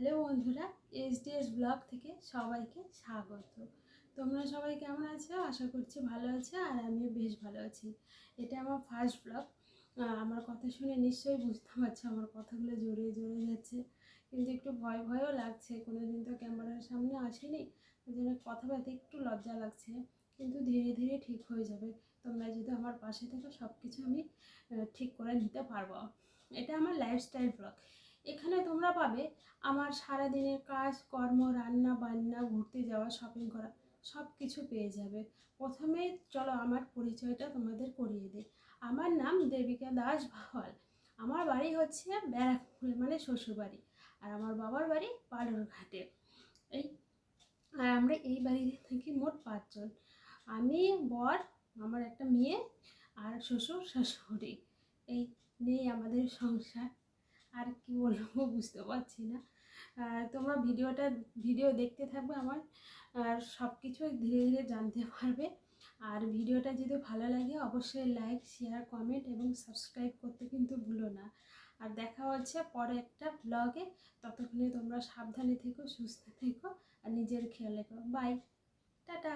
Hello বন্ধুরা, HDS blog থেকে সবাইকে স্বাগত। তোমরা সবাই কেমন আছো? আশা করছি ভালো আছো, আর আমিও বেশ ভালো আছি। এটা আমার ফার্স্ট ব্লগ। আমার কথা শুনে নিশ্চয়ই বুঝতে পারছো আমার কথাগুলো জোরে জোরে যাচ্ছে, কিন্তু একটু ভয় ভয়ও লাগছে। কোনোদিন তো ক্যামেরার সামনে আসিনি, ওই জন্য কথা বলতে একটু লজ্জা লাগছে, কিন্তু ধীরে ধীরে ঠিক হয়ে যাবে। তোমরা যদি আমার পাশে থাকো সব কিছু আমি ঠিক করে নিতে পারবো। এটা আমার লাইফস্টাইল ব্লগ। এখানে তোমরা পাবে আমার সারাদিনের কাজ কর্ম, রান্না বান্না, ঘুরতে যাওয়া, শপিং করা, সব কিছু পেয়ে যাবে। প্রথমে চলো আমার পরিচয়টা তোমাদের করিয়ে দিই। আমার নাম দেবিকা দাস ভাওয়াল। আমার বাড়ি হচ্ছে ব্যারাকপুরে, মানে শ্বশুরবাড়ি। আর আমার বাবার বাড়ি বালুরঘাটে। এই আর আমরা এই বাড়িতে থাকি মোট 5 জন। আমি, বর, আমার একটা মেয়ে, আর শ্বশুর শাশুড়ি। এই নিয়েই আমাদের সংসার। আর কি বলবো বুঝতে পারছি না। তোমরা ভিডিও দেখতে থাকবে আমার, আর সব কিছু ধীরে ধীরে জানতে পারবে। আর ভিডিওটা যদি ভালো লাগে অবশ্যই লাইক, শেয়ার, কমেন্ট এবং সাবস্ক্রাইব করতে কিন্তু ভুলো না। আর দেখা হচ্ছে পরে একটা ব্লগে। ততক্ষণে তোমরা সাবধানে থেকো, সুস্থ থেকো, আর নিজের খেয়াল রেখো। Bye, tata.